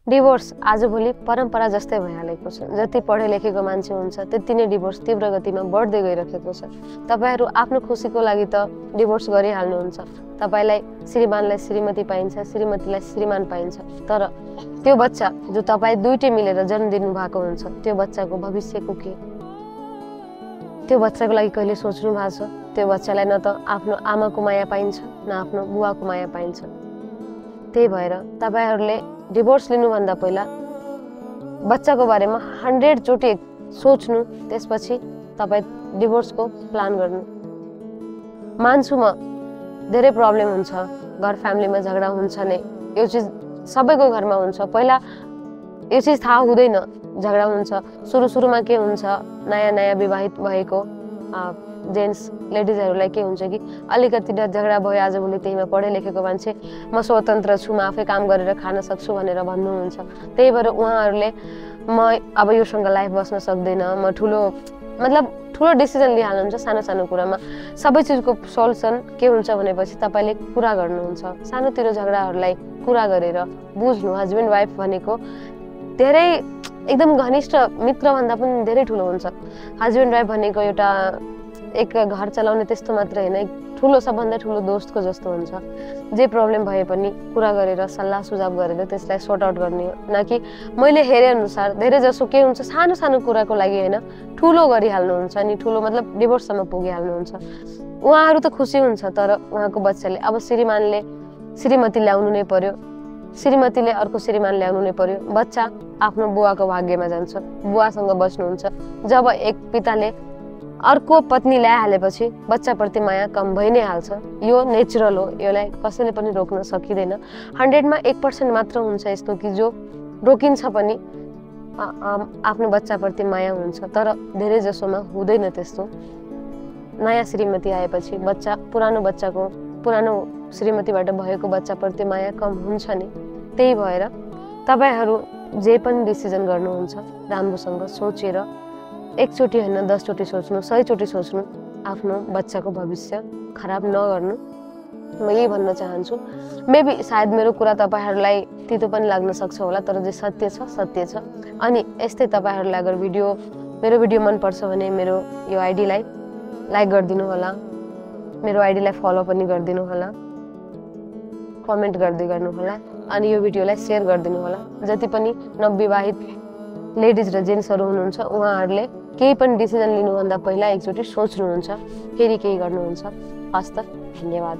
Divorce आजभोलि परम्परा जस्तै भइहालेको छ। जति पढे लेखेको मान्छे हुन्छ त्यति नै डिभोर्स तीव्र गतिमा बढ्दै गइरहेको छ। तपाईहरू आफ्नो खुसीको लागि त डिभोर्स गरिहाल्नुहुन्छ। तपाईलाई श्रीमानलाई श्रीमती पाइन्छ, श्रीमतीलाई श्रीमान पाइन्छ, तर त्यो बच्चा जो तपाईँ दुईटै मिलेर जन्म दिनु भएको हुन्छ त्यो बच्चाको भविष्यको के? त्यो बच्चाको लागि कहिले सोच्नु भएको छ? त्यो बच्चालाई न त आफ्नो आमाको माया पाइन्छ न आफ्नो बुवाको माया पाइन्छ। त्यही भएर तपाईहरूले डिभोर्स लिनुभन्दा पहिला बच्चाको बारेमा 100 चोटि सोच्नु, त्यसपछि तपाईँ डिभोर्सको प्लान गर्नु। मान्छु म धेरै प्रब्लम हुन्छ, घर फ्यामिलीमा झगडा हुन्छ नै, यो चिज सबैको घरमा हुन्छ। पहिला यो चिज थाहा हुँदैन, झगडा हुन्छ। सुरुमा के हुन्छ, नयाँ विवाहित भएको जेन्ट्स लेडिजहरूलाई के हुन्छ कि अलिकति झगडा भयो आजभोलि, त्यहीमा पढे लेखेको मान्छे, म स्वतन्त्र छु, म आफै काम गरेर खान सक्छु भनेर भन्नुहुन्छ। त्यही भएर उहाँहरूले म अब योसँग लाइफ बस्न सक्दैन, म ठुलो डिसिजन लिइहाल्नुहुन्छ सानो कुरामा। सबै चिजको सल्युसन के हुन्छ भनेपछि तपाईँले कुरा गर्नुहुन्छ। सानोतिरो झगडाहरूलाई कुरा गरेर बुझ्नु। हस्बेन्ड वाइफ भनेको धेरै एकदम घनिष्ठ मित्रभन्दा पनि धेरै ठुलो हुन्छ। हस्बेन्ड वाइफ भनेको एउटा एक घर चलाउने त्यस्तो मात्र होइन, ठुलो सबभन्दा ठुलो दोस्तको जस्तो हुन्छ। जे प्रब्लम भए पनि कुरा गरेर सल्लाह सुझाव गरेर त्यसलाई सर्ट आउट गर्ने हो, न कि मैले हेरे अनुसार। धेरै जसो के हुन्छ, सानो कुराको लागि होइन ठुलो गरिहाल्नुहुन्छ, अनि ठुलो मतलब डिभोर्ससम्म पुगिहाल्नुहुन्छ। उहाँहरू त खुसी हुन्छ, तर उहाँको बच्चाले अब श्रीमानले श्रीमती ल्याउनु नै पर्यो, श्रीमतीले अर्को श्रीमान ल्याउनु नै पर्यो। बच्चा आफ्नो बुवाको भाग्यमा जान्छ, बुवासँग बस्नुहुन्छ। जब एक पिताले अर्को पत्नी ल्याइहालेपछि बच्चाप्रति माया कम भइ नै हाल्छ। यो नेचुरल हो, यसलाई कसैले पनि रोक्न सकिँदैन। 100 मा 1% मात्र हुन्छ यस्तो कि जो रोकिन्छ पनि, आफ्नो बच्चाप्रति माया हुन्छ, तर धेरै जसोमा हुँदैन त्यस्तो। नयाँ श्रीमती आएपछि पुरानो श्रीमतीबाट भएको बच्चाप्रति माया कम हुन्छ नि। त्यही भएर तपाईहरू जे पनि डिसिजन गर्नुहुन्छ राम्रोसँग सोचेर, एकचोटि होइन 10 चोटि सोच्नु, 100 चोटि सोच्नु, आफ्नो बच्चाको भविष्य खराब नगर्नु। म यही भन्न चाहन्छु। मेबी सायद मेरो कुरा तपाईहरूलाई तितो पनि लाग्न सक्छ होला, तर जे सत्य छ। अनि यस्तै तपाईहरूलाई अगर मेरो भिडियो मनपर्छ भने मेरो यो आइडीलाई लाइक गरिदिनु होला, मेरो आइडीलाई फलो पनि गरिदिनु होला, कमेन्ट गर्दै गर्नु होला, अनि यो भिडियोलाई सेयर गरिदिनु होला। जति पनि नवविवाहित लेडिज र जेन्ट्सहरू हुनुहुन्छ उहाँहरूले केही पनि डिसिजन लिनुभन्दा पहिला एकचोटि सोच्नुहुन्छ, फेरि केही गर्नुहुन्छ। हस्त, धन्यवाद।